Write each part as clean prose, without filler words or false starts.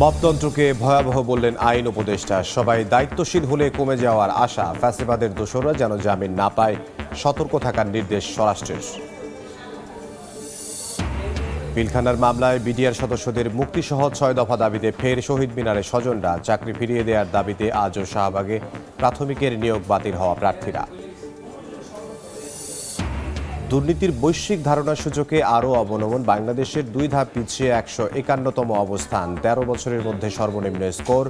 মপতন্ত্রকে ভয়াবহ বললেন আইন উপদেষ্টা। সবাই দায়িত্বশীল হলে কমে যাওয়ার আশা। ফ্যাসিবাদের দোসররা যেন জামিন না পায়, সতর্ক থাকার নির্দেশ স্বরাষ্ট্রের। পিলখানার মামলায় বিডিআর সদস্যদের মুক্তিসহ ৬ দফা দাবিতে ফের শহীদ মিনারে স্বজনরা। চাকরি ফিরিয়ে দেওয়ার দাবিতে আজও শাহবাগে প্রাথমিকের নিয়োগ বাতিল হওয়া প্রার্থীরা। দুর্নীতির বৈশ্বিক ধারণার সূচকে আরও অবনমন। বাংলাদেশের 2 ধাপ পিছিয়ে 151তম অবস্থান। 13 বছরের মধ্যে সর্বনিম্ন স্কোর।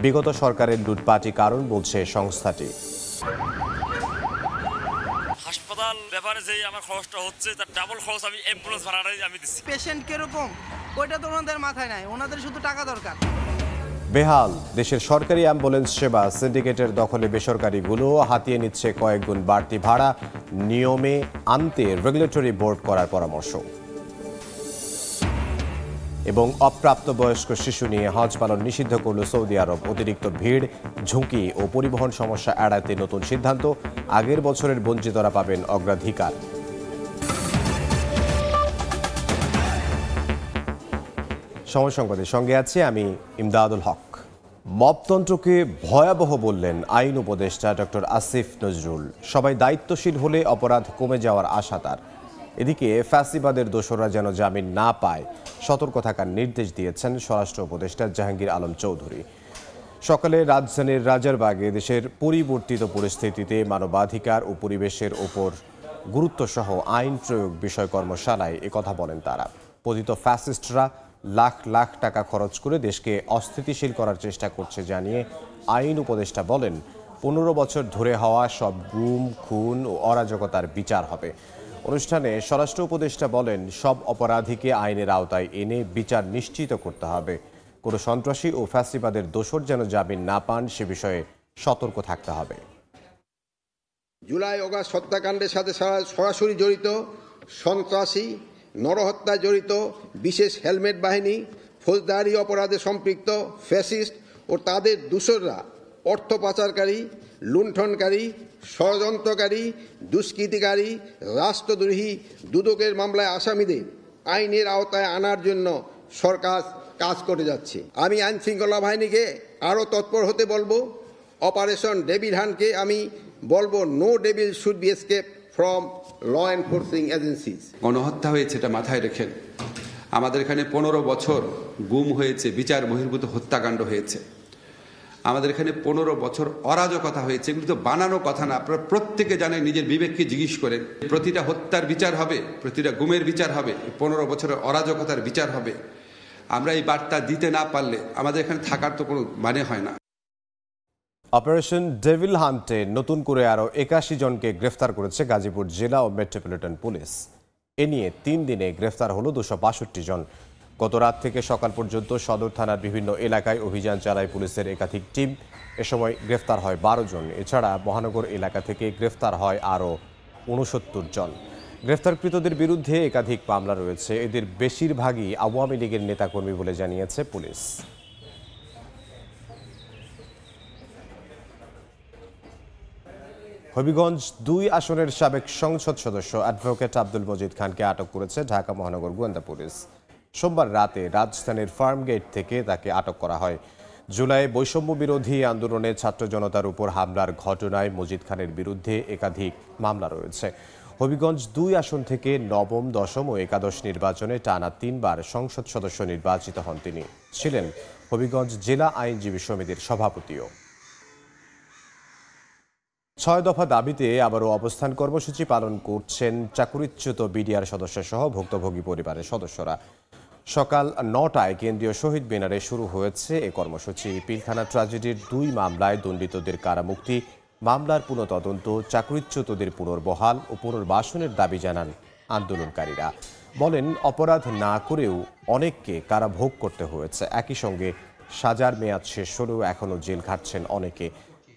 বিগত সরকারের লুটপাটই কারণ বলছে সংস্থাটি। হাসপাতাল ব্যাপারে যে আমার খরচটা হচ্ছে তার ডাবল খরচ আমি অ্যাম্বুলেন্স ভাড়াটাই আমি দিচ্ছি। পেশেন্ট কিরকম ওইটা তো ওনাদের মাথায় নাই, ওনাদের শুধু টাকা দরকার। বেহাল দেশের সরকারি অ্যাম্বুলেন্স সেবা। সিন্ডিকেটের দখলে বেসরকারিগুলো হাতিয়ে নিচ্ছে কয়েক গুণ বাড়তি ভাড়া। নিয়মে আনতে রেগুলেটরি বোর্ড করার পরামর্শ। এবং অপ্রাপ্তবয়স্ক শিশু নিয়ে হজ পালন নিষিদ্ধ করল সৌদি আরব। অতিরিক্ত ভিড়, ঝুঁকি ও পরিবহন সমস্যা এড়াতে নতুন সিদ্ধান্ত। আগের বছরের বঞ্চিতরা পাবেন অগ্রাধিকার। সময় সংবাদের সঙ্গে আছি আমি ইমদাদুল হক। মপতন্ত্রকে ভয়াবহ বললেন আইন উপদেষ্টা ডক্টর আসিফ নজরুল। সবাই দায়িত্বশীল হলে অপরাধ কমে যাওয়ার আশা তার। এদিকে ফ্যাসিবাদের দোসররা যেন জামিন না পায়, সতর্ক থাকার নির্দেশ দিয়েছেন স্বরাষ্ট্র উপদেষ্টা জাহাঙ্গীর আলম চৌধুরী। সকালে রাজধানীর রাজারবাগে দেশের পরিবর্তিত পরিস্থিতিতে মানবাধিকার ও পরিবেশের ওপর গুরুত্বসহ আইন প্রয়োগ বিষয় কর্মশালায় একথা বলেন তারা। পতিত ফ্যাসিস্টরা লাখ লাখ টাকা খরচ করে দেশকে অস্থিতিশীল করার চেষ্টা করছে জানিয়ে আইন উপদেষ্টা বলেন, 15 বছর ধরে হওয়া সব গুম, খুন ও অরাজকতার বিচার হবে। অনুষ্ঠানে স্বরাষ্ট্র উপদেষ্টা বলেন, সব অপরাধীকে আইনের আওতায় এনে বিচার নিশ্চিত করতে হবে। কোনো সন্ত্রাসী ও ফ্যাসিবাদের দোসর যেন জামিন না পান সে বিষয়ে সতর্ক থাকতে হবে। জুলাই অগাস্ট হত্যাকাণ্ডের সাথে সরাসরি জড়িত সন্ত্রাসী, নরহত্যায় জড়িত বিশেষ হেলমেট বাহিনী, ফৌজদারি অপরাধে সম্পৃক্ত ফ্যাসিস্ট ও তাদের দোসররা, অর্থ পাচারকারী, লুণ্ঠনকারী, ষড়যন্ত্রকারী, দুষ্কৃতিকারী, রাষ্ট্রদ্রোহী, দুদকের মামলায় আসামিদের আইনের আওতায় আনার জন্য সরকার কাজ করে যাচ্ছে। আমি আইন শৃঙ্খলা বাহিনীকে আরও তৎপর হতে বলবো। অপারেশন ডেভিল হান্টকে আমি বলবো, no devil should be escape from law enforcing agencies. গণহত্যা হয়েছে, এটা মাথায় রেখেন। আমাদের এখানে 15 বছর গুম হয়েছে, বিচার বহির্ভূত হত্যাকাণ্ড হয়েছে। আমাদের এখানে 15 বছর অরাজকতা হয়েছে। এগুলো তো বানানো কথা না। আপনারা প্রত্যেকে জানেন, নিজের বিবেককে জিজ্ঞেস করেন। প্রতিটা হত্যার বিচার হবে, প্রতিটা গুমের বিচার হবে, 15 বছরের অরাজকতার বিচার হবে। আমরা এই বার্তা দিতে না পারলে আমাদের এখানে থাকার তো কোনো মানে হয় না। অপারেশন ডেভিল হান্টে নতুন করে আরও 81 জনকে গ্রেফতার করেছে গাজীপুর জেলা ও মেট্রোপলিটন পুলিশ। এ নিয়ে 3 দিনে গ্রেফতার হলো 262 জন। গত রাত থেকে সকাল পর্যন্ত সদর থানার বিভিন্ন এলাকায় অভিযান চালায় পুলিশের একাধিক টিম। এ সময় গ্রেফতার হয় 12 জন। এছাড়া মহানগর এলাকা থেকে গ্রেফতার হয় আরও 69 জন। গ্রেফতারকৃতদের বিরুদ্ধে একাধিক মামলা রয়েছে। এদের বেশিরভাগই আওয়ামী লীগের নেতাকর্মী বলে জানিয়েছে পুলিশ। হবিগঞ্জ 2 আসনের সাবেক সংসদ সদস্য অ্যাডভোকেট আব্দুল মজিদ খানকে আটক করেছে ঢাকা মহানগর গোয়েন্দা পুলিশ। সোমবার রাতে রাজধানীর ফার্মগেট থেকে তাকে আটক করা হয়। জুলাই বৈষম্য বিরোধী আন্দোলনে ছাত্র জনতার উপর হামলার ঘটনায় মজিদ খানের বিরুদ্ধে একাধিক মামলা রয়েছে। হবিগঞ্জ 2 আসন থেকে নবম, দশম ও একাদশ নির্বাচনে টানা 3 বার সংসদ সদস্য নির্বাচিত হন তিনি। ছিলেন হবিগঞ্জ জেলা আইনজীবী সমিতির সভাপতিও। 6 দফা দাবিতে আবারও অবস্থান কর্মসূচি পালন করছেন চাকরিচ্যুত বিডিআর সদস্য সহ ভুক্তভোগী পরিবারের সদস্যরা। সকাল 9টায় কেন্দ্রীয় শহীদ মিনারে শুরু হয়েছে এ কর্মসূচি। পিলখানা ট্র্যাজেডির 2 মামলায় দণ্ডিতদের কারামুক্তি, মামলার পুনঃতদন্ত, চাকরিচ্যুতদের পুনর্বহাল ও পুনর্বাসনের দাবি জানান আন্দোলনকারীরা। বলেন, অপরাধ না করেও অনেককে কারাভোগ করতে হয়েছে। একই সঙ্গে সাজার মেয়াদ শেষ হলেও এখনও জেল খাটছেন অনেকে।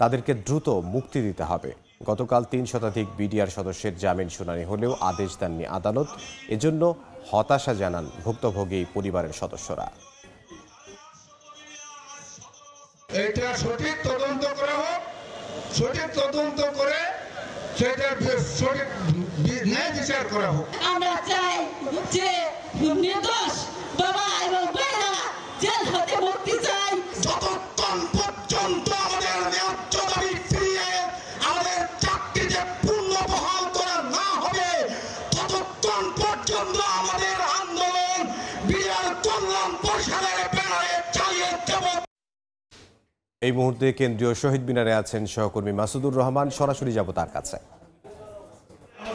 তাদেরকে দ্রুত মুক্তি দিতে হবে। গতকাল 3 শতাধিক বিডিআর সদস্যের জামিন শুনানি হলেও আদেশ দেননি আদালত। এজন্য হতাশা জানান ভুক্তভোগী পরিবারের সদস্যরা। এটা সঠিক তদন্ত করা হোক, সঠিক তদন্ত করে সেটার সঠিক ন্যায় বিচার করা হোক। আমরা চাই যে নির্দোষ বাবা এবং ভাইরা জেল হতে মুক্তি বর্ষাকালে ব্যানারে চালিয়ে যাব। এই মুহূর্তে কেন্দ্রীয় শহীদ মিনারে আছেন সহকর্মী মাসুদুর রহমান, সরাসরি যাব তার কাছে।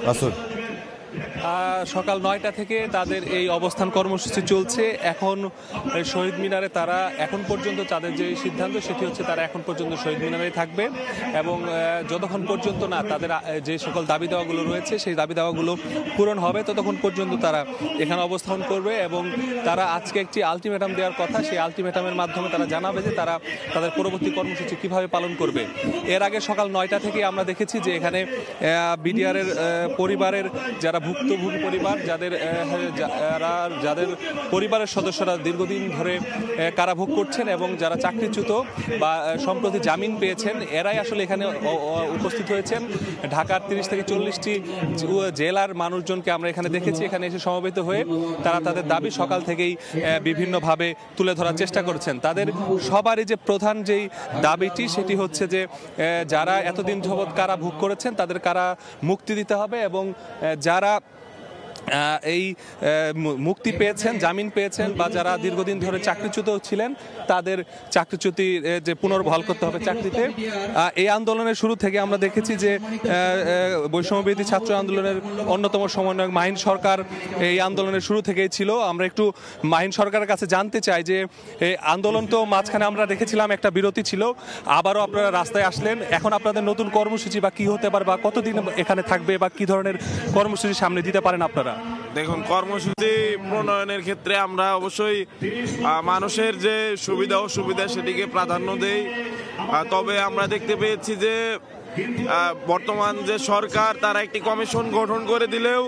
মাসুদ, সকাল 9টা থেকে তাদের এই অবস্থান কর্মসূচি চলছে। এখন শহীদ মিনারে তারা এখন পর্যন্ত তাদের যে সিদ্ধান্ত সেটি হচ্ছে তারা এখন পর্যন্ত শহীদ মিনারেই থাকবে এবং যতক্ষণ পর্যন্ত না তাদের যে সকল দাবি দাওয়াগুলো রয়েছে সেই দাবি দাওয়াগুলো পূরণ হবে ততক্ষণ পর্যন্ত তারা এখানে অবস্থান করবে এবং তারা আজকে একটি আলটিমেটাম দেওয়ার কথা, সেই আলটিমেটামের মাধ্যমে তারা জানাবে যে তারা তাদের পরবর্তী কর্মসূচি কিভাবে পালন করবে। এর আগে সকাল 9টা থেকে আমরা দেখেছি যে এখানে বিডিআরের পরিবারের যারা ভুক্তভোগী পরিবার, যাদের পরিবারের সদস্যরা দীর্ঘদিন ধরে কারাভোগ করছেন এবং যারা চাকরিচ্যুত বা সম্প্রতি জামিন পেয়েছেন, এরাই আসলে এখানে উপস্থিত হয়েছেন। ঢাকার 30 থেকে 40টি জেলার মানুষজনকে আমরা এখানে দেখেছি এখানে এসে সমবেত হয়ে তারা তাদের দাবি সকাল থেকেই বিভিন্নভাবে তুলে ধরার চেষ্টা করছেন। তাদের সবারই যে প্রধান যেই দাবিটি সেটি হচ্ছে যে যারা এতদিন যাবৎ কারাভোগ করেছেন তাদের কারা মুক্তি দিতে হবে এবং যারা এই মুক্তি পেয়েছেন, জামিন পেয়েছেন বা যারা দীর্ঘদিন ধরে চাকরিচ্যুত ছিলেন তাদের চাকরিচ্যুতি যে পুনর্বহাল করতে হবে চাকরিতে। এই আন্দোলনের শুরু থেকে আমরা দেখেছি যে বৈষম্যবিরোধী ছাত্র আন্দোলনের অন্যতম সমন্বয়ক মাহিন সরকার এই আন্দোলনের শুরু থেকেই ছিল। আমরা একটু মাহিন সরকারের কাছে জানতে চাই যে এই আন্দোলন তো মাঝখানে আমরা দেখেছিলাম একটা বিরতি ছিল, আবারও আপনারা রাস্তায় আসলেন, এখন আপনাদের নতুন কর্মসূচি বা কি হতে পারে বা কতদিন এখানে থাকবে বা কি ধরনের কর্মসূচি সামনে দিতে পারেন আপনারা? দেখুন, কর্মসূচি প্রণয়নের ক্ষেত্রে আমরা অবশ্যই মানুষের যে সুবিধা অসুবিধা সেটিকে প্রাধান্য দেই। তবে আমরা দেখতে পেয়েছি যে বর্তমান যে সরকার তারা একটি কমিশন গঠন করে দিলেও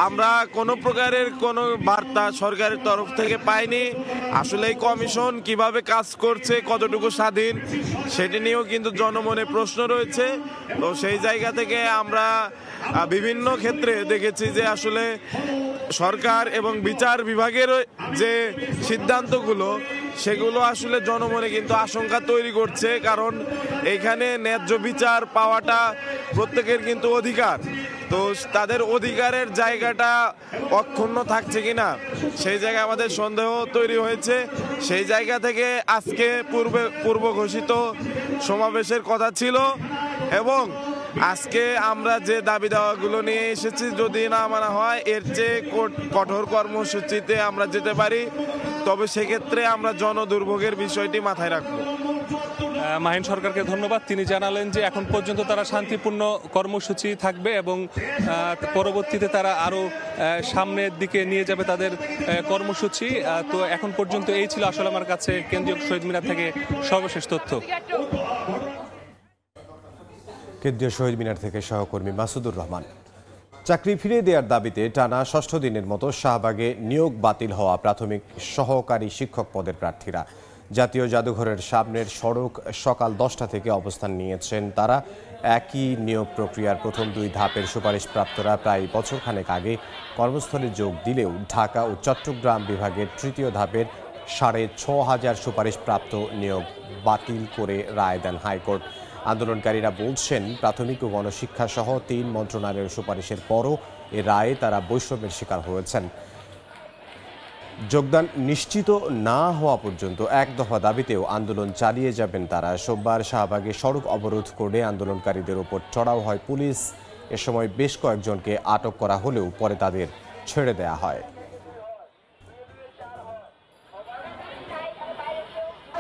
আমরা কোনো প্রকারের কোনো বার্তা সরকারের তরফ থেকে পাইনি। আসলে এই কমিশন কিভাবে কাজ করছে, কতটুকু স্বাধীন, সেটি নিয়েও কিন্তু জনমনে প্রশ্ন রয়েছে। তো সেই জায়গা থেকে আমরা বিভিন্ন ক্ষেত্রে দেখেছি যে আসলে সরকার এবং বিচার বিভাগের যে সিদ্ধান্তগুলো সেগুলো আসলে জনমনে কিন্তু আশঙ্কা তৈরি করছে, কারণ এখানে ন্যায্য বিচার পাওয়াটা প্রত্যেকের কিন্তু অধিকার। তো তাদের অধিকারের জায়গাটা অক্ষুণ্ণ থাকছে কিনা সেই জায়গায় আমাদের সন্দেহ তৈরি হয়েছে। সেই জায়গা থেকে আজকে পূর্ব ঘোষিত সমাবেশের কথা ছিল এবং আজকে আমরা যে দাবি দাওয়াগুলো নিয়ে এসেছি যদি না মানা হয় এর চেয়ে কঠোর কর্মসূচিতে আমরা যেতে পারি, তবে সেক্ষেত্রে আমরা জনদুর্ভোগের বিষয়টি মাথায় রাখবো। মাহিন সরকারকে ধন্যবাদ। তিনি জানালেন যে এখন পর্যন্ত তারা শান্তিপূর্ণ কর্মসূচি থাকবে এবং পরবর্তীতে তারা আরও সামনের দিকে নিয়ে যাবে তাদের কর্মসূচি। তো এখন পর্যন্ত এই ছিল আসলে আমার কাছে কেন্দ্রীয় শহীদ মিনার থেকে সর্বশেষ তথ্য। কেন্দ্রীয় শহীদ মিনার থেকে সহকর্মী মাসুদুর রহমান। চাকরি ফিরিয়ে দেওয়ার দাবিতে টানা ৬ষ্ঠ দিনের মতো শাহবাগে নিয়োগ বাতিল হওয়া প্রাথমিক সহকারী শিক্ষক পদের প্রার্থীরা জাতীয় জাদুঘরের সামনের সড়ক সকাল 10টা থেকে অবস্থান নিয়েছেন। তারা একই নিয়োগ প্রক্রিয়ার প্রথম 2 ধাপের সুপারিশপ্রাপ্তরা প্রায় বছরখানেক আগে কর্মস্থলে যোগ দিলেও ঢাকা ও চট্টগ্রাম বিভাগের 3য় ধাপের 6,500 সুপারিশপ্রাপ্ত নিয়োগ বাতিল করে রায় দেন হাইকোর্ট। আন্দোলনকারীরা বলছেন প্রাথমিক ও গণশিক্ষা সহ 3 মন্ত্রণালয়ের সুপারিশের পরও এ রায়ে তারা বৈষম্যের শিকার হয়েছেন। যোগদান নিশ্চিত না হওয়া পর্যন্ত এক দফা দাবিতেও আন্দোলন চালিয়ে যাবেন তারা। সোমবার শাহবাগে সড়ক অবরোধ করে আন্দোলনকারীদের ওপর চড়াও হয় পুলিশ। এ সময় বেশ কয়েকজনকে আটক করা হলেও পরে তাদের ছেড়ে দেয়া হয়।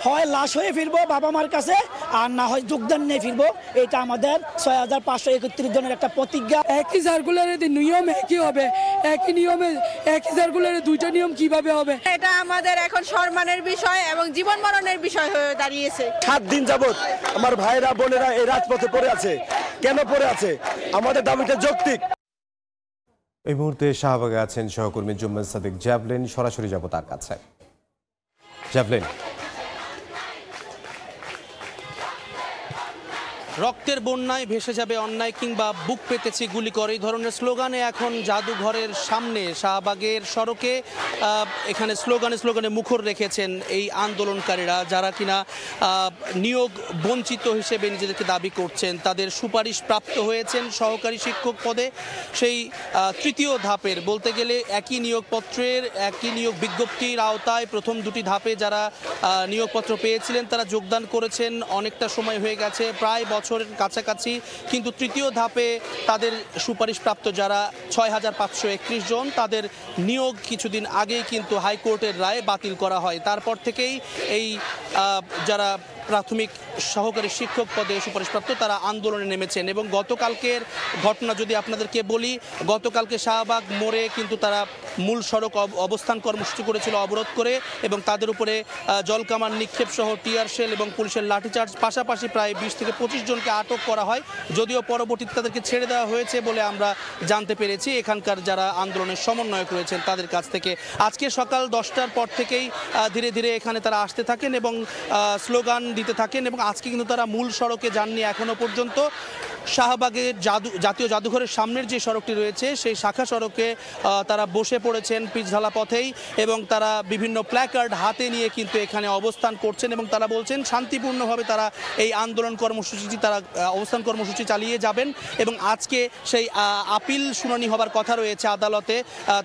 হয় লাশ হয়ে ফিরবো বাবা মার কাছে, আর না হয় যোগদান নিয়ে ফিরবো। এটা আমাদের 6,531 জনের একটা প্রতিজ্ঞা। একই সার্কুলারের নিয়ম একই হবে, একই নিয়মে একই সার্কুলারে 2টা নিয়ম কিভাবে হবে? এটা আমাদের এখন সম্মানের বিষয় এবং জীবন মরণের বিষয় হয়ে দাঁড়িয়েছে। 7 দিন যাবত আমার ভাইরা বোনেরা এই রাজপথে পড়ে আছে। কেন পড়ে আছে? আমাদের দাবিটা যৌক্তিক। এই মুহূর্তে শাহবাগে আছেন সহকর্মী জুম্মান সাদিক জ্যাভলিন, সরাসরি যাব তার কাছে। জ্যাভলিন, রক্তের বন্যায় ভেসে যাবে অন্যায় কিংবা বুক পেতেছি গুলি করে, এই ধরনের স্লোগানে এখন জাদুঘরের সামনে শাহবাগের সড়কে এখানে স্লোগানে মুখর রেখেছেন এই আন্দোলনকারীরা, যারা কিনা নিয়োগ বঞ্চিত হিসেবে নিজেদেরকে দাবি করছেন। তাদের সুপারিশ প্রাপ্ত হয়েছেন সহকারী শিক্ষক পদে, সেই তৃতীয় ধাপের বলতে গেলে একই নিয়োগপত্রের একই নিয়োগ বিজ্ঞপ্তির আওতায় প্রথম দুটি ধাপে যারা নিয়োগপত্র পেয়েছিলেন তারা যোগদান করেছেন। অনেকটা সময় হয়ে গেছে, প্রায় বছরের কাছাকাছি, কিন্তু তৃতীয় ধাপে তাদের সুপারিশপ্রাপ্ত যারা ৬,৫৩১ জন, তাদের নিয়োগ কিছুদিন আগেই কিন্তু হাইকোর্টের রায়ে বাতিল করা হয়। তারপর থেকেই এই যারা প্রাথমিক সহকারী শিক্ষক পদে সুপারিশপ্রাপ্ত তারা আন্দোলনে নেমেছেন। এবং গতকালকের ঘটনা যদি আপনাদেরকে বলি, গতকালকে শাহবাগ মোড়ে কিন্তু তারা মূল সড়ক অবস্থান কর্মসূচি করেছিল অবরোধ করে, এবং তাদের উপরে জলকামান নিক্ষেপ সহ টিয়ার শেল এবং পুলিশের লাঠিচার্জ, পাশাপাশি প্রায় ২০ থেকে ২৫ জনকে আটক করা হয়। যদিও পরবর্তীতে তাদেরকে ছেড়ে দেওয়া হয়েছে বলে আমরা জানতে পেরেছি এখানকার যারা আন্দোলনের সমন্বয়ক রয়েছেন তাদের কাছ থেকে। আজকে সকাল ১০টার পর থেকেই ধীরে ধীরে এখানে তারা আসতে থাকেন এবং স্লোগান দিতে থাকেন, এবং আজকে কিন্তু তারা মূল সড়কে যাননি এখনো পর্যন্ত। শাহবাগের জাতীয় জাদুঘরের সামনের যে সড়কটি রয়েছে সেই শাখা সড়কে তারা বসে পড়েছেন পিচঢালা পথেই, এবং তারা বিভিন্ন প্ল্যাকার্ড হাতে নিয়ে কিন্তু এখানে অবস্থান করছেন, এবং তারা বলছেন শান্তিপূর্ণভাবে তারা এই আন্দোলন কর্মসূচি তারা অবস্থান কর্মসূচি চালিয়ে যাবেন। এবং আজকে সেই আপিল শুনানি হবার কথা রয়েছে আদালতে,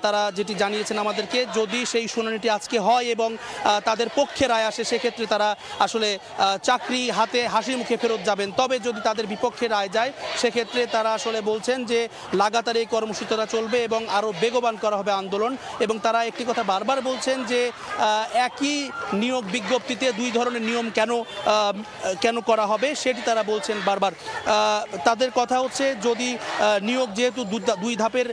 তারা যেটি জানিয়েছেন আমাদেরকে, যদি সেই শুনানিটি আজকে হয় এবং তাদের পক্ষে রায় আসে সেক্ষেত্রে তারা আসলে চাকরি হাতে হাসি মুখে ফেরত যাবেন। তবে যদি তাদের বিপক্ষে রায় যায় সেক্ষেত্রে তারা আসলে বলছেন যে লাগাতার এই কর্মসূচিটা চলবে এবং আরও বেগবান করা হবে আন্দোলন। এবং তারা একটি কথা বারবার বলছেন যে একই নিয়োগ বিজ্ঞপ্তিতে দুই ধরনের নিয়ম কেন করা হবে সেটি তারা বলছেন বারবার। তাদের কথা হচ্ছে যদি নিয়োগ যেহেতু দুই ধাপের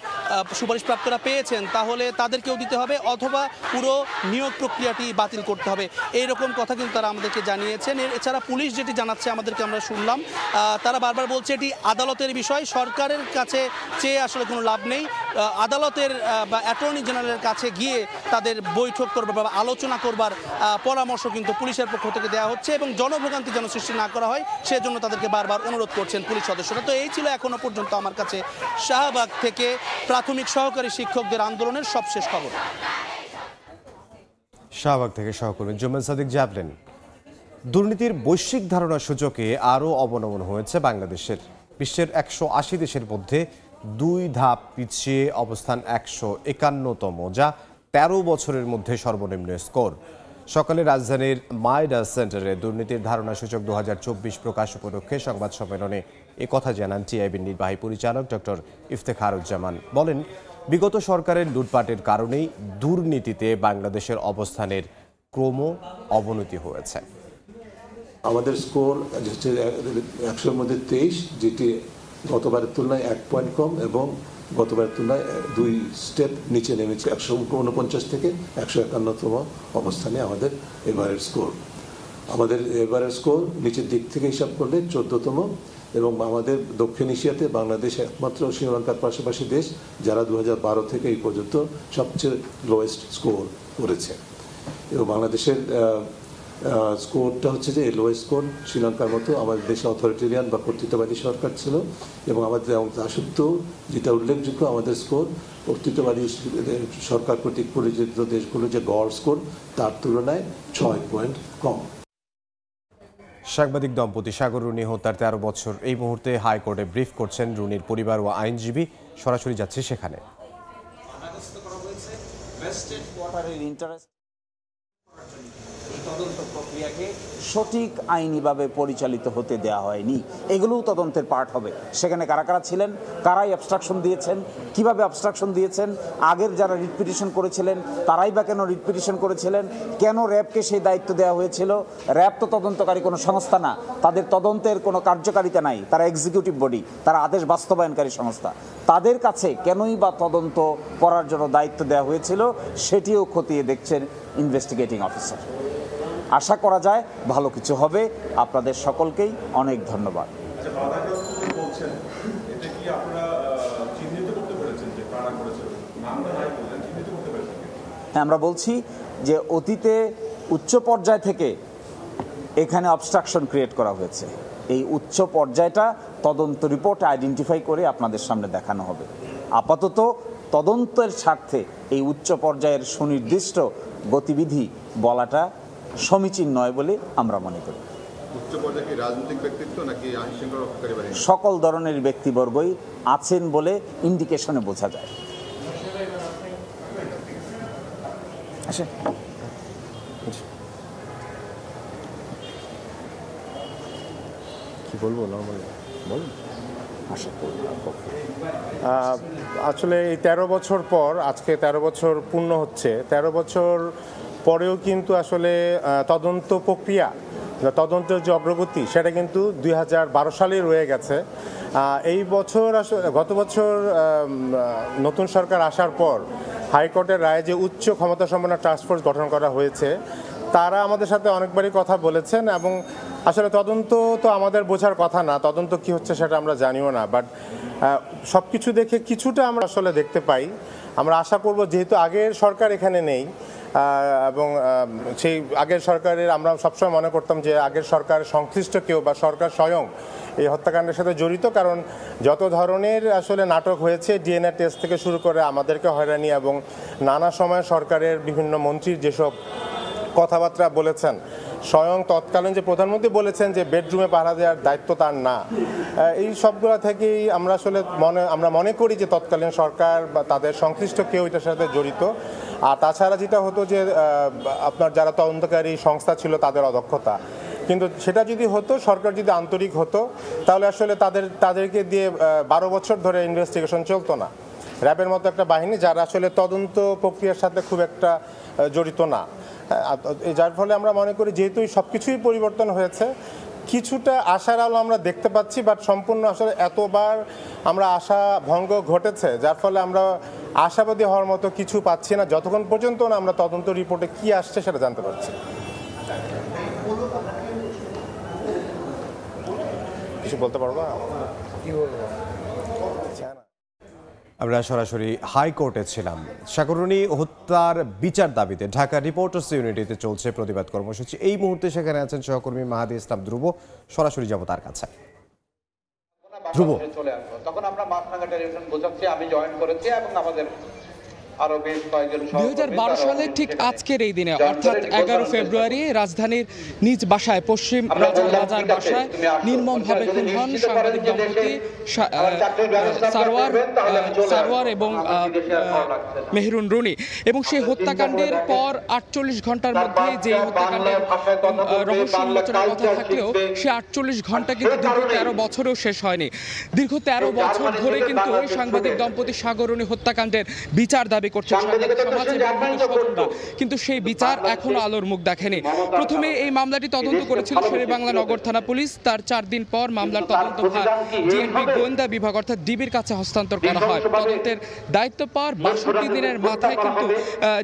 সুপারিশপ্রাপ্তরা পেয়েছেন তাহলে তাদেরকেও দিতে হবে, অথবা পুরো নিয়োগ প্রক্রিয়াটি বাতিল করতে হবে, এইরকম কথা কিন্তু তারা আমাদেরকে জানিয়েছেন। এছাড়া পুলিশ যেটি জানাচ্ছে আমাদেরকে আমরা শুনলাম, তারা বারবার বলছে এটি আদালতের বিষয়, সরকারের কাছে চেয়ে আসলে কোনো লাভ নেই। আদালতের বা অ্যাটর্নি জেনারেলের কাছে গিয়ে তাদের বৈঠক করবার বা আলোচনা করবার পরামর্শ কিন্তু পুলিশের পক্ষ থেকে দেওয়া হচ্ছে, এবং জনভোগান্তি যেন সৃষ্টি না করা হয় সেজন্য তাদেরকে বারবার অনুরোধ করছেন পুলিশ সদস্যরা। তো এই ছিল এখনো পর্যন্ত আমার কাছে শাহবাগ থেকে প্রাথমিক সহকারী শিক্ষকদের আন্দোলনের সবশেষ খবর। শাহবাগ থেকে সহকর্মী জুম্মান সাদিক জাভলেন। দুর্নীতির বৈশ্বিক ধারণার সূচকে আরও অবনমন হয়েছে বাংলাদেশের। বিশ্বের ১৮০ দেশের মধ্যে ২ ধাপ পিছিয়ে অবস্থান ১৫১তম, যা ১৩ বছরের মধ্যে সর্বনিম্ন স্কোর। সকালে রাজধানীর মাইডা সেন্টারে দুর্নীতির ধারণা সূচক ২০২৪ প্রকাশ উপলক্ষে সংবাদ সম্মেলনে একথা জানান টিআইবির নির্বাহী পরিচালক ডক্টর ইফতেখারুজ্জামান। বলেন, বিগত সরকারের লুটপাটের কারণেই দুর্নীতিতে বাংলাদেশের অবস্থানের ক্রম অবনতি হয়েছে। আমাদের স্কোর হচ্ছে ১০০-র মধ্যে ২৩, যেটি গতবারের তুলনায় ১ পয়েন্ট কম, এবং গতবারের তুলনায় ২ স্টেপ নিচে নেমেছে। ১৪৯ থেকে ১৫১তম অবস্থানে আমাদের এবারের স্কোর। আমাদের এবারের স্কোর নিচের দিক থেকে হিসাব করলে ১৪তম, এবং আমাদের দক্ষিণ এশিয়াতে বাংলাদেশ একমাত্র শ্রীলঙ্কার পাশাপাশি দেশ যারা ২০১২ থেকে এই পর্যন্ত সবচেয়ে লোয়েস্ট স্কোর করেছে। এবং বাংলাদেশের স্কোরটা হচ্ছে যে লোয়েস্ট স্কোর শ্রীলঙ্কার মতো আমাদের দেশে অথরিটেরিয়ান বা কর্তৃত্ববাদী সরকার ছিল, এবং আমাদের তা সত্ত্বেও যেটা উল্লেখযোগ্য আমাদের স্কোর কর্তৃত্ববাদী সরকার কর্তৃক পরিচালিত দেশগুলো যে গড় স্কোর তার তুলনায় ৬ পয়েন্ট কম। সাংবাদিক দম্পতি সাগর রুনি হত্যার ১৩ বছর এই মুহূর্তে হাইকোর্টে ব্রিফ করছেন রুনির পরিবার ও আইনজীবী। সরাসরি যাচ্ছে সেখানে। তদন্ত প্রক্রিয়াকে সঠিক আইনিভাবে পরিচালিত হতে দেওয়া হয়নি, এগুলোও তদন্তের পার্ট হবে। সেখানে কারা কারা ছিলেন, কারাই অবস্ট্রাকশন দিয়েছেন, কিভাবে অবস্ট্রাকশন দিয়েছেন, আগের যারা রিট পিটিশন করেছিলেন তারাই বা কেন রিট পিটিশন করেছিলেন, কেন র্যাবকে সেই দায়িত্ব দেওয়া হয়েছিল। র্যাব তো তদন্তকারী কোনো সংস্থা না, তাদের তদন্তের কোনো কার্যকারিতা নাই, তারা এক্সিকিউটিভ বডি, তারা আদেশ বাস্তবায়নকারী সংস্থা। তাদের কাছে কেনই বা তদন্ত করার জন্য দায়িত্ব দেওয়া হয়েছিল সেটিও খতিয়ে দেখছেন ইনভেস্টিগেটিং অফিসার। আশা করা যায় ভালো কিছু হবে। আপনাদের সকলকেই অনেক ধন্যবাদ। হ্যাঁ, আমরা বলছি যে অতীতে উচ্চ পর্যায় থেকে এখানে অবস্ট্রাকশন ক্রিয়েট করা হয়েছে, এই উচ্চ পর্যায়টা তদন্ত রিপোর্ট আইডেন্টিফাই করে আপনাদের সামনে দেখানো হবে। আপাতত তদন্তের স্বার্থে এই উচ্চ পর্যায়ের সুনির্দিষ্ট গতিবিধি বলাটা সমীচীন নয় বলে আমরা মনে করি। উচ্চ পর্যায়ে কি রাজনৈতিক ব্যক্তিত্ব নাকি আইন শৃঙ্খলা রক্ষাকারী বাহিনী? সকল ধরনের ব্যক্তিবর্গই আছেন বলে ইন্ডিকেশনে বোঝা যায়। কি বলবো আসলে এই 13 বছর পর, আজকে 13 বছর পূর্ণ হচ্ছে। 13 বছর পরেও কিন্তু আসলে তদন্ত প্রক্রিয়া, তদন্তের যে অগ্রগতি সেটা কিন্তু 2012 সালেই রয়ে গেছে। এই বছর আসলে গত বছর নতুন সরকার আসার পর হাইকোর্টের রায়ে যে উচ্চ ক্ষমতা সম্পন্ন টাস্কফোর্স গঠন করা হয়েছে, তারা আমাদের সাথে অনেকবারই কথা বলেছেন এবং আসলে তদন্ত তো আমাদের বোঝার কথা না, তদন্ত কি হচ্ছে সেটা আমরা জানিও না, বাট সব কিছু দেখে কিছুটা আমরা আসলে দেখতে পাই। আমরা আশা করব, যেহেতু আগের সরকার এখানে নেই এবং সেই আগের সরকারের আমরা সবসময় মনে করতাম যে আগের সরকার সংশ্লিষ্ট কেউ বা সরকার স্বয়ং এই হত্যাকাণ্ডের সাথে জড়িত, কারণ যত ধরনের আসলে নাটক হয়েছে, ডিএনএ টেস্ট থেকে শুরু করে আমাদেরকে হয়রানি এবং নানা সময় সরকারের বিভিন্ন মন্ত্রীর যেসব কথাবার্তা বলেছেন, স্বয়ং তৎকালীন যে প্রধানমন্ত্রী বলেছেন যে বেডরুমে পাহারা দেওয়ার দায়িত্ব তার না, এই সবগুলো থেকেই আমরা আসলে মনে করি যে তৎকালীন সরকার বা তাদের সংশ্লিষ্ট কেউ এটার সাথে জড়িত। আর তাছাড়া যেটা হতো যে আপনার যারা তদন্তকারী সংস্থা ছিল তাদের অদক্ষতা, কিন্তু সেটা যদি হতো, সরকার যদি আন্তরিক হতো, তাহলে আসলে তাদেরকে দিয়ে 12 বছর ধরে ইনভেস্টিগেশন চলতো না। র্যাবের মতো একটা বাহিনী যারা আসলে তদন্ত প্রক্রিয়ার সাথে খুব একটা জড়িত না, যার ফলে আমরা মনে করি যেহেতু সব কিছুই পরিবর্তন হয়েছে, কিছুটা আশার আলো আমরা দেখতে পাচ্ছি, বাট সম্পূর্ণ আসলে এতবার আমরা আশা ভঙ্গ ঘটেছে, যার ফলে আমরা আশাবাদী হওয়ার মতো কিছু পাচ্ছি না যতক্ষণ পর্যন্ত না আমরা তদন্ত রিপোর্টে কি আসছে সেটা জানতে পারছি। কিছু বলতে পারবো? কি বলবো? আমরা সরাসরি হাইকোর্টে ছিলাম। সাগররনী হত্যার বিচার দাবিতে ঢাকা রিপোর্টার্স ইউনিটিতে চলছে প্রতিবাদ কর্মসূচি। এই মুহূর্তে সেখানে আছেন সহকর্মী মাহাদি ইসলাম ধ্রুব, সরাসরি যাব তার কাছে। ধ্রুব, তখন আমরা মাছরাঙ্গা টেলিভিশন বোঝাচ্ছি, আমি জয়েন করেছি এবং আমাদের 2012 সালে ঠিক আজকের এই দিনে অর্থাৎ 11 ফেব্রুয়ারি রাজধানীর নিজ বাসায় পশ্চিম রাজার বাসায় নির্মমভাবে খুন হন সাংবাদিক দম্পতি সারওয়ার এবং মেহরুন রুনি। এবং সেই হত্যাকাণ্ডের পর 48 ঘন্টার মধ্যে যে হত্যাকাণ্ডের রহস্য উন্মোচনের কথা থাকলেও সে 48 ঘন্টা কিন্তু দীর্ঘ 13 বছরেও শেষ হয়নি। দীর্ঘ 13 বছর ধরে কিন্তু সাংবাদিক দম্পতি সাগররনী হত্যাকাণ্ডের বিচার দাবি করছে সাংবাদিক সমাজ এবং স্বজনরা, কিন্তু সেই বিচার এখনো আলোর মুখ দেখেনি। প্রথমে এই মামলাটি তদন্ত করেছিল শেরেবাংলা নগর থানা পুলিশ, তার 4 দিন পর মামলার তদন্তভার ডিএনপি গোয়েন্দা বিভাগ অর্থাৎ ডিবির কাছে হস্তান্তর করা হয়। তদন্তের দায়িত্ব পাওয়ার 62 দিনের মাথায় কিন্তু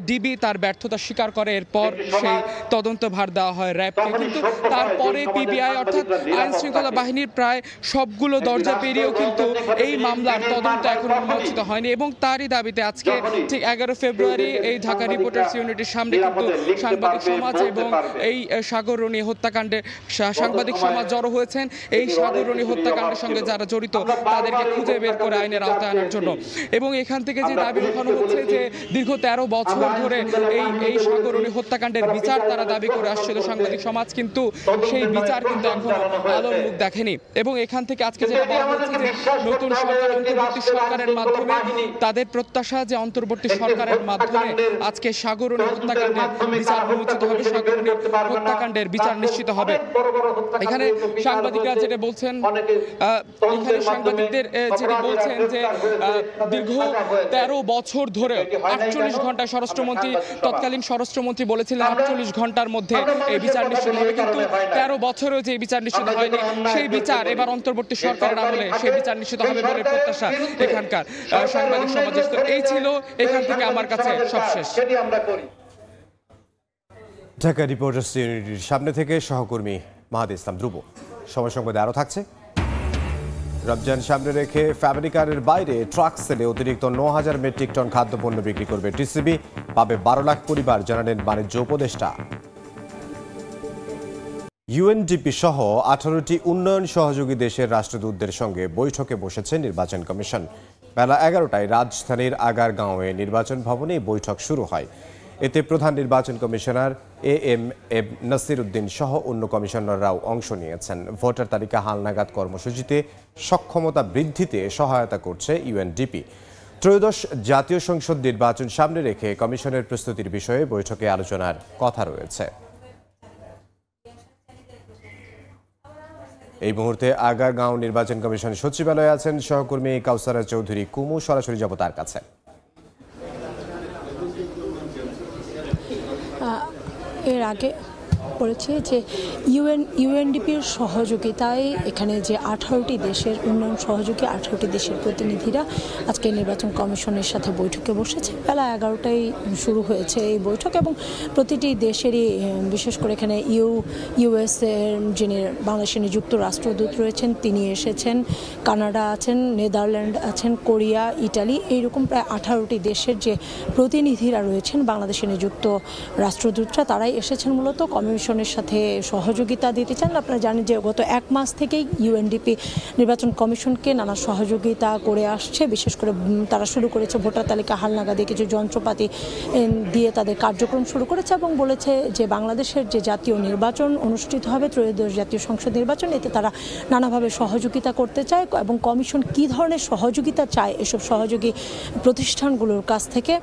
ডিবি তার ব্যর্থতা স্বীকার করে, এরপর সেই তদন্তভার দেওয়া হয় র্যাবকে। কিন্তু তারপরে পিবিআই অর্থাৎ আইন শৃঙ্খলা বাহিনীর প্রায় সবগুলো দরজা পেরিয়েও কিন্তু এই মামলার তদন্ত এখনো উন্মোচিত হয়নি এবং তারই দাবিতে আজকে ঠিক 11 ফেব্রুয়ারি এই ঢাকা রিপোর্টার্স ইউনিটির সামনে কিন্তু সাংবাদিক সমাজ এবং এই সাগররনী হত্যাকাণ্ডে সাংবাদিক সমাজ জড়ো হয়েছেন। এই সাগররনী হত্যাকাণ্ডের সঙ্গে যারা জড়িত তাদেরকে খুঁজে বের করে আইনের আওতায় আনার জন্য। এবং এখান থেকে যে দাবি উঠানো হচ্ছে যে দীর্ঘ 13 বছর ধরে এই সাগররনী হত্যাকাণ্ডের বিচার তারা দাবি করে আসছিল সাংবাদিক সমাজ, কিন্তু সেই বিচার কিন্তু এখনো আলোর মুখ দেখেনি। এবং এখান থেকে আজকে যেটা বলা হচ্ছে যে নতুন সরকার, অন্তর্বর্তী সরকারের মাধ্যমে তাদের প্রত্যাশা যে অন্তর্বর্তী সরকারের মাধ্যমে আজকে সাগররনী হত্যাকাণ্ডের বিচার উন্মোচিত হবে, সাগররনী হত্যাকাণ্ডের বিচার নিশ্চিত হবে। এখানে সাংবাদিকরা যেটা বলছেন, এখানে সাংবাদিকদের যেটা বলছেন যে দীর্ঘ 13 বছর ধরে 48 ঘন্টায় স্বরাষ্ট্রমন্ত্রী, তৎকালীন স্বরাষ্ট্রমন্ত্রী বলেছিলেন 48 ঘন্টার মধ্যে এই বিচার নিশ্চিত হবে, কিন্তু 13 বছরেও যে বিচার নিশ্চিত হয়নি, সেই বিচার এবার অন্তর্বর্তী সরকারের আমলে সেই বিচার নিশ্চিত হবে বলে প্রত্যাশা এখানকার সাংবাদিক সমাজের। তো এই ছিল এখান থেকে আমার কাছে সবশেষ। ঢাকা রিপোর্টার্স ইউনিটির সামনে থেকে সহকর্মী মাহাদি ইসলাম ধ্রুব। সময় সংবাদে আরও থাকছে। রমজান সামনে রেখে ফ্যাব্রিকারের বাইরে ট্রাক সেলে অতিরিক্ত 9000 মেট্রিক টন খাদ্যপণ্য বিক্রি করবে টিসিবি, পাবে 12 লাখ পরিবার, জানালেন বাণিজ্য উপদেষ্টা। ইউএনডিপি সহ 18টি উন্নয়ন সহযোগী দেশের রাষ্ট্রদূতদের সঙ্গে বৈঠকে বসেছে নির্বাচন কমিশন। বেলা 11টায় রাজধানীর আগারগাঁওয়ে নির্বাচন ভবনে বৈঠক শুরু হয়। এতে প্রধান নির্বাচন কমিশনার AM নাসির উদ্দিন সহ অন্য কমিশনাররাও অংশ নিয়েছেন। ভোটার তালিকা হালনাগাদ কর্মসূচিতে সক্ষমতা বৃদ্ধিতে সহায়তা করছে ইউএনডিপি। ত্রয়োদশ জাতীয় সংসদ নির্বাচন সামনে রেখে কমিশনের প্রস্তুতির বিষয়ে বৈঠকে আলোচনার কথা রয়েছে। এই মুহূর্তে আগারগাঁও নির্বাচন কমিশন সচিবালয়ে আছেন সহকর্মী কাউসারা চৌধুরী কুমু। সরাসরি যাব তার কাছে। এর আগে বলেছে যে ইউএনডিপির সহযোগিতায় এখানে যে 18টি দেশের উন্নয়ন সহযোগী 18টি দেশের প্রতিনিধিরা আজকে নির্বাচন কমিশনের সাথে বৈঠকে বসেছে। বেলা 11টায় শুরু হয়েছে এই বৈঠক এবং প্রতিটি দেশেরই বিশেষ করে এখানে ইউএসএর যিনি বাংলাদেশে নিযুক্ত রাষ্ট্রদূত রয়েছেন তিনি এসেছেন, কানাডা আছেন, নেদারল্যান্ড আছেন, কোরিয়া, ইটালি, এইরকম প্রায় 18টি দেশের যে প্রতিনিধিরা রয়েছেন বাংলাদেশে নিযুক্ত রাষ্ট্রদূতরা তারাই এসেছেন মূলত কমিশনের সাথে সহযোগিতা দিতে চান। আপনারা জানেন যে গত 1 মাস থেকেই ইউএনডিপি নির্বাচন কমিশনকে নানা সহযোগিতা করে আসছে। বিশেষ করে তারা শুরু করেছে ভোটার তালিকা হালনাগাদে কিছু যন্ত্রপাতি দিয়ে তাদের কার্যক্রম শুরু করেছে এবং বলেছে যে বাংলাদেশের যে জাতীয় নির্বাচন অনুষ্ঠিত হবে, ত্রয়োদশ জাতীয় সংসদ নির্বাচন, এতে তারা নানাভাবে সহযোগিতা করতে চায় এবং কমিশন কী ধরনের সহযোগিতা চায় এসব সহযোগী প্রতিষ্ঠানগুলোর কাছ থেকে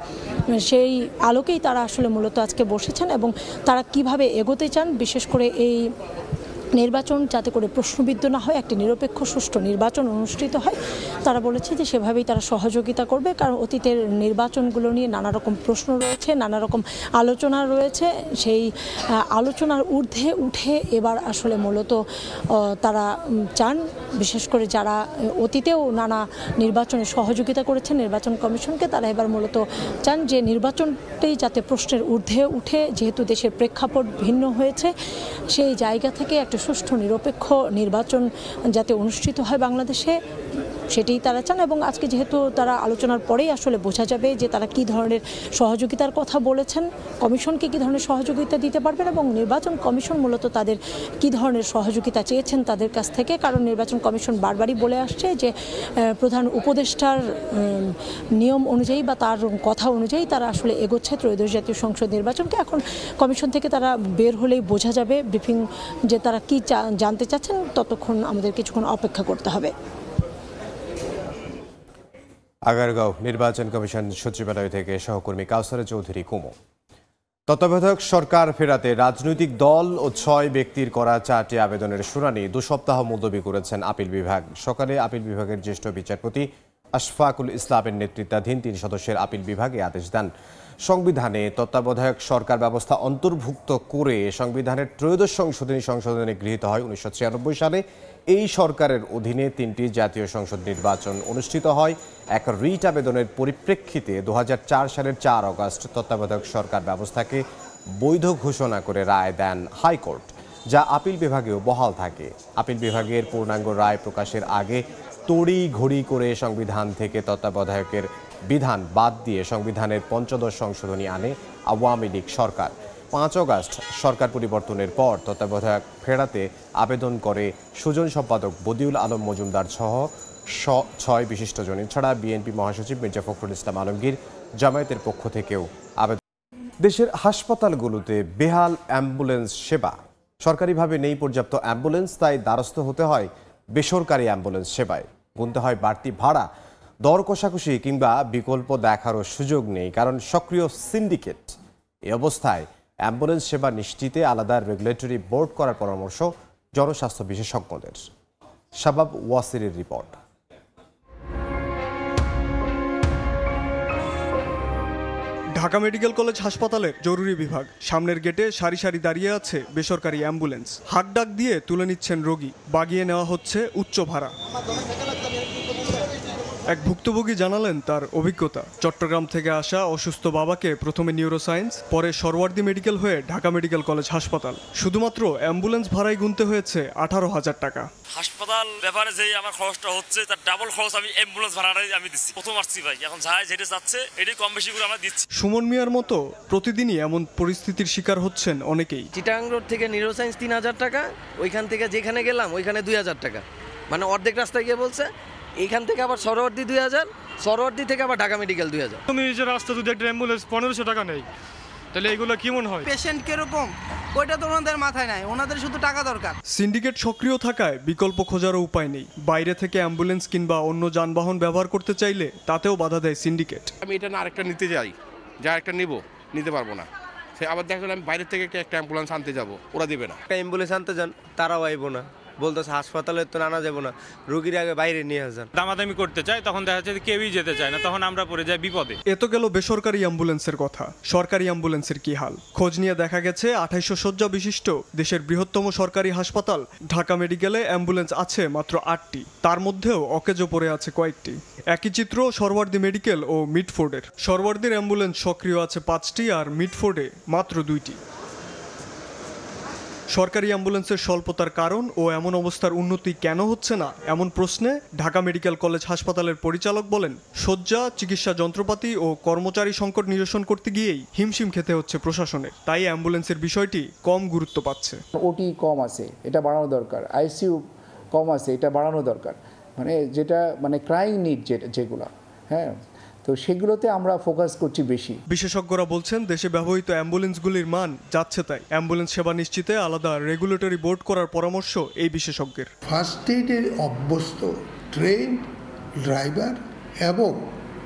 সেই আলোকেই তারা আসলে মূলত আজকে বসেছেন এবং তারা কিভাবে এগোতে চান, বিশেষ করে এই নির্বাচন যাতে করে প্রশ্নবিদ্ধ না হয়, একটি নিরপেক্ষ সুষ্ঠু নির্বাচন অনুষ্ঠিত হয়, তারা বলেছে যে সেভাবেই তারা সহযোগিতা করবে। কারণ অতীতের নির্বাচনগুলো নিয়ে নানা রকম প্রশ্ন রয়েছে, নানা রকম আলোচনা রয়েছে। সেই আলোচনার ঊর্ধ্বে উঠে এবার আসলে মূলত তারা চান, বিশেষ করে যারা অতীতেও নানা নির্বাচনে সহযোগিতা করেছেন নির্বাচন কমিশনকে, তারা এবার মূলত চান যে নির্বাচনটাই যাতে প্রশ্নের ঊর্ধ্বে উঠে, যেহেতু দেশের প্রেক্ষাপট ভিন্ন হয়েছে, সেই জায়গা থেকে একটা সুষ্ঠু নিরপেক্ষ নির্বাচন যাতে অনুষ্ঠিত হয় বাংলাদেশে, সেটাই তারা চান। এবং আজকে যেহেতু তারা আলোচনার পরেই আসলে বোঝা যাবে যে তারা কী ধরনের সহযোগিতার কথা বলেছেন, কমিশনকে কী ধরনের সহযোগিতা দিতে পারবেন এবং নির্বাচন কমিশন মূলত তাদের কী ধরনের সহযোগিতা চেয়েছেন তাদের কাছ থেকে। কারণ নির্বাচন কমিশন বারবারই বলে আসছে যে প্রধান উপদেষ্টার নিয়ম অনুযায়ী বা তার কথা অনুযায়ী তারা আসলে এগোচ্ছে ত্রয়োদশ জাতীয় সংসদ নির্বাচনকে। এখন কমিশন থেকে তারা বের হলেই বোঝা যাবে ব্রিফিং যে তারা কি জানতে চাচ্ছেন, ততক্ষণ আমাদের কিছুক্ষণ অপেক্ষা করতে হবে। আগারগাঁও নির্বাচন কমিশন সচিবালয় থেকে সহকর্মী কাউসারা চৌধুরী কুমু। তত্ত্বাবধায়ক সরকার ফেরাতে রাজনৈতিক দল ও 6 ব্যক্তির করা 4টি আবেদনের শুনানি 2 সপ্তাহ মুলতবি করেছেন আপিল বিভাগ। সকালে আপিল বিভাগের জ্যেষ্ঠ বিচারপতি আশফাকুল ইসলামের নেতৃত্বাধীন 3 সদস্যের আপিল বিভাগে আদেশ দেন। সংবিধানে তত্ত্বাবধায়ক সরকার ব্যবস্থা অন্তর্ভুক্ত করে সংবিধানের ত্রয়োদশ সংশোধনী গৃহীত হয় 1996 সালে। এই সরকারের অধীনে 3টি জাতীয় সংসদ নির্বাচন অনুষ্ঠিত হয়। এক রিট আবেদনের পরিপ্রেক্ষিতে 2004 সালের 4 আগস্ট তত্ত্বাবধায়ক সরকার ব্যবস্থাকে বৈধ ঘোষণা করে রায় দেন হাইকোর্ট, যা আপিল বিভাগেও বহাল থাকে। আপিল বিভাগের পূর্ণাঙ্গ রায় প্রকাশের আগে তড়িঘড়ি করে সংবিধান থেকে তত্ত্বাবধায়কের বিধান বাদ দিয়ে সংবিধানের 5ম সংশোধনী আনে আওয়ামী লীগ সরকার। 5 আগস্ট সরকার পরিবর্তনের পর তত্ত্বাবধায়ক ফেরাতে আবেদন করে সুজন সম্পাদক বদিউল আলম মজুমদার সহ 6 বিশিষ্টজন। এছাড়া বিএনপি মহাসচিব মির্জা ফখরুল ইসলাম আলমগীর, জামায়াতের পক্ষ থেকেও আবেদন। দেশের হাসপাতালগুলোতে বেহাল অ্যাম্বুলেন্স সেবা। সরকারিভাবে নেই পর্যাপ্ত অ্যাম্বুলেন্স, তাই দ্বারস্থ হতে হয় বেসরকারি অ্যাম্বুলেন্স সেবায়। গুনতে হয় বাড়তি ভাড়া, দর কষাকষি কিংবা বিকল্প দেখারও সুযোগ নেই, কারণ সক্রিয় সিন্ডিকেট। এই অবস্থায় অ্যাম্বুলেন্স সেবা নিশ্চিতে আলাদা রেগুলেটরি বোর্ড করার পরামর্শ জনস্বাস্থ্য বিশেষজ্ঞদের। শাবাব ওয়াসিরের রিপোর্ট। ঢাকা মেডিকেল কলেজ হাসপাতালের জরুরি বিভাগ, সামনের গেটে সারি সারি দাঁড়িয়ে আছে বেসরকারি অ্যাম্বুলেন্স। হাক ডাক দিয়ে তুলে নিচ্ছেন রোগী, বাগিয়ে নেওয়া হচ্ছে উচ্চ ভাড়া। এক ভুক্তভোগী জানালেন তার অভিজ্ঞতা। চট্টগ্রাম থেকে আসা অসুস্থ বাবাকে প্রথমে নিউরোসায়েন্স, পরে সরওয়ার্দী মেডিকেল হয়ে ঢাকা মেডিকেল কলেজ হাসপাতাল। শুধুমাত্র অ্যাম্বুলেন্স ভাড়ায় গুনতে হয়েছে 18,000 টাকা। হাসপাতাল ব্যাপারে যে আমার খরচটা হচ্ছে তার ডাবল খরচ আমি অ্যাম্বুলেন্স ভাড়াটাই আমি দিচ্ছি। প্রথম আসছি ভাই, এখন যাই যেটা চাচ্ছে এটাই কম বেশি করে আমরা দিচ্ছি। সুমন মিয়ার মতো প্রতিদিনই এমন পরিস্থিতির শিকার হচ্ছেন অনেকেই। চিটাং রোড থেকে নিউরোসায়েন্স 3,000 টাকা, ওইখান থেকে যেখানে গেলাম ওইখানে 2,000 টাকা, মানে অর্ধেক রাস্তায় গিয়ে বলছে। এইখান থেকে আবার সরওয়ার্দী 2,000, সরওয়ার্দী থেকে আবার ঢাকা মেডিকেল 2,000। তুমি যে রাস্তা যদি একটা অ্যাম্বুলেন্স 1500 টাকা নেই, তাহলে এগুলো কেমন হয়? পেশেন্ট কিরকম ওইটা তো ওনাদের মাথায় নাই, ওনাদের শুধু টাকা দরকার। সিন্ডিকেট সক্রিয় থাকায় বিকল্প খোঁজারও উপায় নেই। বাইরে থেকে অ্যাম্বুলেন্স কিংবা অন্য যানবাহন ব্যবহার করতে চাইলে তাতেও বাধা দেয় সিন্ডিকেট। আমি এটা না আরেকটা নিতে যাই, যা একটা নিতে পারবো না। সে আবার দেখা গেল আমি বাইরে থেকে একটা অ্যাম্বুলেন্স আনতে যাবো, ওরা দেবে না। একটা অ্যাম্বুলেন্স আনতে যান, তারাও আইবো না, বলতেছে হাসপাতালে তো আনা যাবো না, রোগীর আগে বাইরে নিয়ে যান। দামাদামি করতে চাই, তখন দেখা যাচ্ছে কেউই যেতে চায় না, তখন আমরা পড়ে যাই বিপদে। এ তো গেল বেসরকারি অ্যাম্বুলেন্সের কথা। সরকারি অ্যাম্বুলেন্সের কি হাল? খোঁজ নিয়ে দেখা গেছে 2800 শয্যা বিশিষ্ট দেশের বৃহত্তম সরকারি হাসপাতাল ঢাকা মেডিকেলে অ্যাম্বুলেন্স আছে মাত্র 8টি, তার মধ্যেও অকেজো পড়ে আছে কয়েকটি। একই চিত্র সরওয়ার্দী মেডিকেল ও মিডফোর্ডের। সরওয়ার্দীর অ্যাম্বুলেন্স সক্রিয় আছে 5টি আর মিডফোর্ডে মাত্র 2টি। সরকারি অ্যাম্বুলেন্সের স্বল্পতার কারণ ও এমন অবস্থার উন্নতি কেন হচ্ছে না, এমন প্রশ্নে ঢাকা মেডিকেল কলেজ হাসপাতালের পরিচালক বলেন, শয্যা, চিকিৎসা যন্ত্রপাতি ও কর্মচারী সংকট নিরসন করতে গিয়েই হিমশিম খেতে হচ্ছে প্রশাসনের। তাই অ্যাম্বুলেন্সের বিষয়টি কম গুরুত্ব পাচ্ছে। ওটি কম আছে, এটা বাড়ানো দরকার। আইসিইউ কম আছে, এটা বাড়ানো দরকার। যেটা ক্রাইং নিড যেগুলো, হ্যাঁ, তো সেগুলোতে আমরা ফোকাস করছি বেশি। বিশেষজ্ঞরা বলছেন দেশে ব্যবহৃত অ্যাম্বুলেন্সগুলির মান যাচ্ছে তাই। অ্যাম্বুলেন্স সেবা নিশ্চিতে আলাদা রেগুলেটরি বোর্ড করার পরামর্শ এই বিশেষজ্ঞের। ফার্স্ট এইডে অভ্যস্ত ট্রেন ড্রাইভার এবং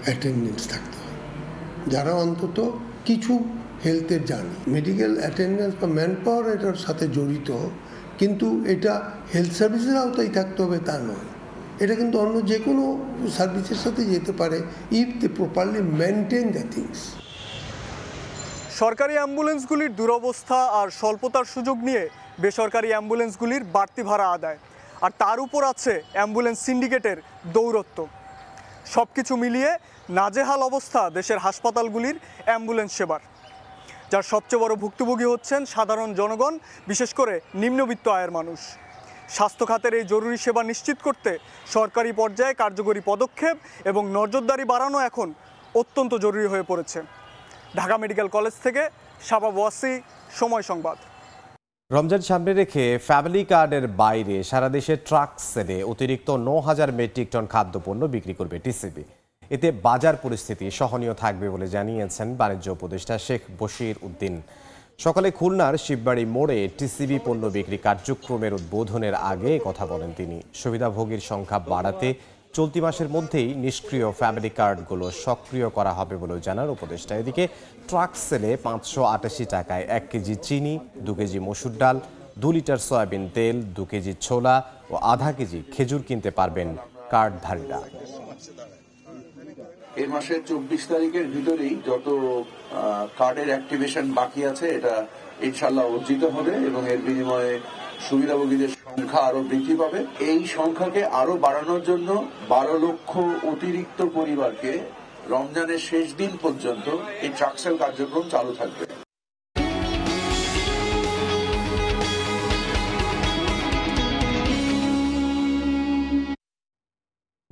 অ্যাটেন্ডেন্টস থাকতে হয়, যারা অন্তত কিছু হেলথের জানে। মেডিকেল অ্যাটেন্ডেন্স বা ম্যান পাওয়ার এটার সাথে জড়িত, কিন্তু এটা হেলথ সার্ভিসের আওতায় থাকতে হবে তা নয়। এটা কিন্তু অন্য যে কোনো সার্ভিসের সাথে যেতে পারে if they properly maintain the things. সরকারি অ্যাম্বুলেন্সগুলির দুরবস্থা আর স্বল্পতার সুযোগ নিয়ে বেসরকারি অ্যাম্বুলেন্সগুলির বাড়তি ভাড়া আদায়, আর তার উপর আছে অ্যাম্বুলেন্স সিন্ডিকেটের দৌরত্ব। সব কিছু মিলিয়ে নাজেহাল অবস্থা দেশের হাসপাতালগুলির অ্যাম্বুলেন্স সেবার, যার সবচেয়ে বড় ভুক্তভোগী হচ্ছেন সাধারণ জনগণ, বিশেষ করে নিম্নবিত্ত আয়ের মানুষ। স্বাস্থ্য খাতের এই জরুরি সেবা নিশ্চিত করতে সরকারি পর্যায়ে কার্যকরী পদক্ষেপ এবং নজরদারি বাড়ানো এখন অত্যন্ত জরুরি হয়ে পড়েছে। ঢাকা মেডিকেল কলেজ থেকে শাবাব ওয়াসি, সময় সংবাদ। রমজান সামনে রেখে ফ্যামিলি কার্ডের বাইরে সারা দেশে ট্রাক সেলে অতিরিক্ত 9,000 মেট্রিক টন খাদ্যপণ্য বিক্রি করবে টিসিবি। এতে বাজার পরিস্থিতি সহনীয় থাকবে বলে জানিয়েছেন বাণিজ্য উপদেষ্টা শেখ বশির উদ্দিন। সকালে খুলনার শিববাড়ি মোড়ে টিসিবি পণ্য বিক্রি কার্যক্রমের উদ্বোধনের আগে কথা বলেন তিনি। সুবিধাভোগীর সংখ্যা বাড়াতে চলতি মাসের মধ্যেই নিষ্ক্রিয় ফ্যামিলি কার্ডগুলো সক্রিয় করা হবে বলেও জানান উপদেষ্টা। এদিকে ট্রাক সেলে 588 টাকায় 1 কেজি চিনি, 2 কেজি মসুর ডাল, 2 লিটার সয়াবিন তেল, 2 কেজি ছোলা ও আধা কেজি খেজুর কিনতে পারবেন কার্ডধারীরা। এই মাসের 24 তারিখের ভিতরেই যত কার্ডের অ্যাক্টিভেশন বাকি আছে এটা ইনশাল্লাহ অর্জিত হবে এবং এর বিনিময়ে সুবিধাভোগীদের সংখ্যা আরো বৃদ্ধি পাবে। এই সংখ্যাকে আরো বাড়ানোর জন্য 12 লক্ষ অতিরিক্ত পরিবারকে রমজানের শেষ দিন পর্যন্ত এই ট্রাকসেল কার্যক্রম চালু থাকবে।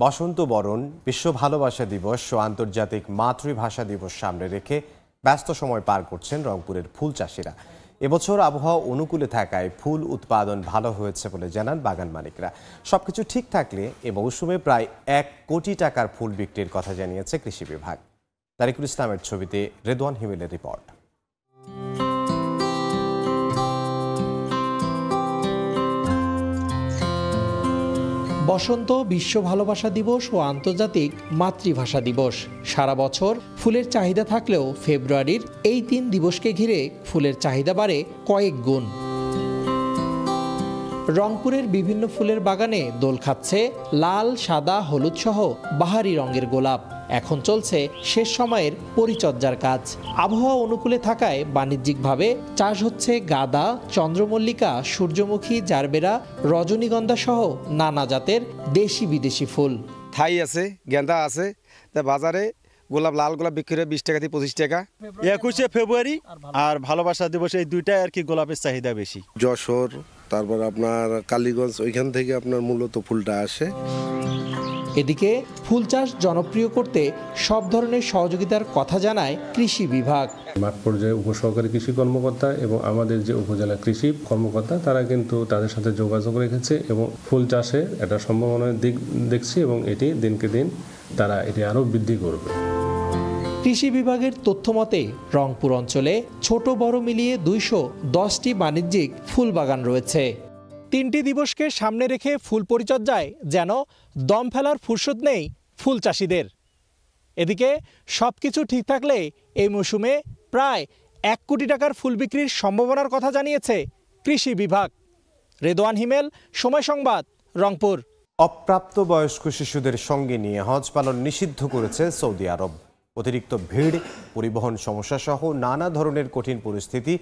বসন্ত বরণ, বিশ্ব ভালোবাসা দিবস ও আন্তর্জাতিক মাতৃভাষা দিবস সামনে রেখে ব্যস্ত সময় পার করছেন রংপুরের ফুল চাষিরা। এবছর আবহাওয়া অনুকূলে থাকায় ফুল উৎপাদন ভালো হয়েছে বলে জানান বাগান মালিকরা। সবকিছু ঠিক থাকলে এ মৌসুমে প্রায় 1 কোটি টাকার ফুল বিক্রির কথা জানিয়েছে কৃষি বিভাগ। তারিকুল ইসলামের ছবিতে রেদওয়ান হিমেলের রিপোর্ট। বসন্ত, বিশ্ব ভালোবাসা দিবস ও আন্তর্জাতিক মাতৃভাষা দিবস। সারা বছর ফুলের চাহিদা থাকলেও ফেব্রুয়ারির এই 3 দিবসকে ঘিরে ফুলের চাহিদা বাড়ে কয়েক গুণ। রংপুরের বিভিন্ন ফুলের বাগানে দোল খাচ্ছে লাল, সাদা, হলুদ সহ বাহারি রঙের গোলাপ। এখন চলছে শেষ সময়ের পরিচর্যার কাজ। আবহাওয়া অনুকূলে থাকায় বাণিজ্যিকভাবে চাষ হচ্ছে গাঁদা, চন্দ্রমল্লিকা, সূর্যমুখী, জারবেরা, রজনীগন্ধা সহ নানা জাতের দেশি বিদেশি ফুল। থাই আছে, গেন্দা আছে, তা বাজারে গোলাপ, লাল গোলাপ বিক্রি হয় 20 টাকা থেকে 25 টাকা। 21শে ফেব্রুয়ারি আর ভালোবাসা দিবস, এই দুইটাই আর কি গোলাপের চাহিদা বেশি। যশোর, তারপর আপনার কালীগঞ্জ, ওইখান থেকে আপনার মূলত ফুলটা আসে। এদিকে ফুল চাষ জনপ্রিয় করতে সব ধরনের সহযোগিতার কথা জানায় কৃষি বিভাগ। মাঠ পর্যায়ে উপসহকারী কৃষি কর্মকর্তা এবং আমাদের যে উপজেলা কৃষি কর্মকর্তা তারা কিন্তু তাদের সাথে যোগাযোগ রেখেছে এবং ফুল চাষে একটা সম্ভাবনার দিক দেখছি এবং এটি দিনকে দিন তারা এটি আরও বৃদ্ধি করবে। কৃষি বিভাগের তথ্য মতে রংপুর অঞ্চলে ছোট বড় মিলিয়ে 210টি বাণিজ্যিক ফুল বাগান রয়েছে। 3টি দিবসকে সামনে রেখে ফুল পরিচর্যায় যেন দম ফেলার ফুরসত নেই ফুল চাষিদের। এদিকে সবকিছু ঠিক থাকলে এই মৌসুমে প্রায় 1 কোটি টাকার ফুল বিক্রির সম্ভাবনার কথা জানিয়েছে কৃষি বিভাগ। রেদওয়ান হিমেল, সময় সংবাদ, রংপুর। অপ্রাপ্তবয়স্ক শিশুদের সঙ্গে নিয়ে হজ পালন নিষিদ্ধ করেছে সৌদি আরব। অতিরিক্ত ভিড়, পরিবহন সমস্যা সহ নানা ধরনের কঠিন পরিস্থিতি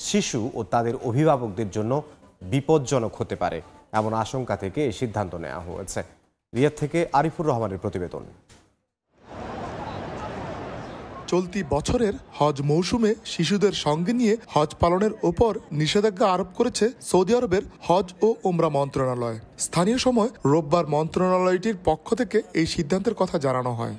শিশু ও তাদের অভিভাবকদের জন্য বিপজ্জনক হতে পারে, এমন আশঙ্কা থেকে এই সিদ্ধান্ত নেওয়া হয়েছে। রিয়াদ থেকে আরিফুর রহমানের প্রতিবেদন। চলতি বছরের হজ মৌসুমে শিশুদের সঙ্গে নিয়ে হজ পালনের ওপর নিষেধাজ্ঞা আরোপ করেছে সৌদি আরবের হজ ও ওমরা মন্ত্রণালয়। স্থানীয় সময় রোববার মন্ত্রণালয়টির পক্ষ থেকে এই সিদ্ধান্তের কথা জানানো হয়।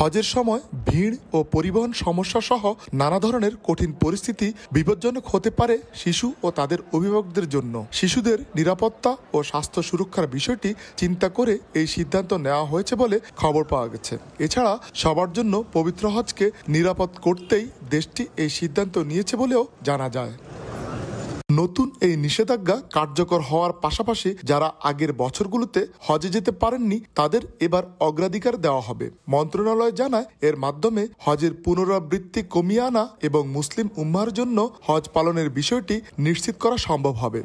হজের সময় ভিড় ও পরিবহন সমস্যা সহ নানা ধরনের কঠিন পরিস্থিতি বিপজ্জনক হতে পারে শিশু ও তাদের অভিভাবকদের জন্য। শিশুদের নিরাপত্তা ও স্বাস্থ্য সুরক্ষার বিষয়টি চিন্তা করে এই সিদ্ধান্ত নেওয়া হয়েছে বলে খবর পাওয়া গেছে। এছাড়া সবার জন্য পবিত্র হজকে নিরাপদ করতেই দেশটি এই সিদ্ধান্ত নিয়েছে বলেও জানা যায়। নতুন এই নিষেধাজ্ঞা কার্যকর হওয়ার পাশাপাশি যারা আগের বছরগুলোতে হজে যেতে পারেননি তাদের এবার অগ্রাধিকার দেওয়া হবে। মন্ত্রণালয় জানায় এর মাধ্যমে হজের পুনরাবৃত্তি কমিয়ে আনা এবং মুসলিম উম্মাহর জন্য হজ পালনের বিষয়টি নিশ্চিত করা সম্ভব হবে।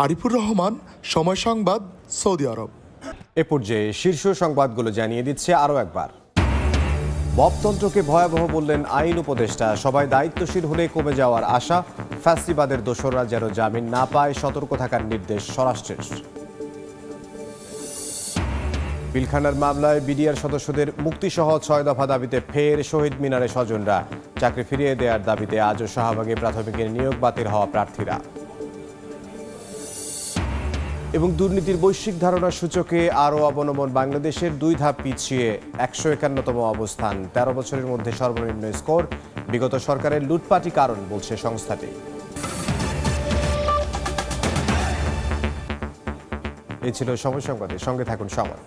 আরিফুর রহমান, সময় সংবাদ, সৌদি আরব। এ পর্যায়ে শীর্ষ সংবাদগুলো জানিয়ে দিচ্ছে আরও একবার। মপতন্ত্রকে ভয়াবহ বললেন আইন উপদেষ্টা। সবাই দায়িত্বশীল হলে কমে যাওয়ার আশা। ফ্যাসিবাদের দোসররা যেন জামিন না পায়, সতর্ক থাকার নির্দেশ স্বরাষ্ট্রের। পিলখানার মামলায় বিডিআর সদস্যদের মুক্তিসহ 6 দফা দাবিতে ফের শহীদ মিনারে স্বজনরা। চাকরি ফিরিয়ে দেওয়ার দাবিতে আজও শাহবাগে প্রাথমিকের নিয়োগ বাতিল হওয়া প্রার্থীরা। এবং দুর্নীতির বৈশ্বিক ধারণার সূচকে আরও অবনমন বাংলাদেশের, 2 ধাপ পিছিয়ে 151তম অবস্থান। 13 বছরের মধ্যে সর্বনিম্ন স্কোর। বিগত সরকারের লুটপাটই কারণ বলছে সংস্থাটি। এই ছিল সময় সংবাদের সঙ্গে থাকুন সময়।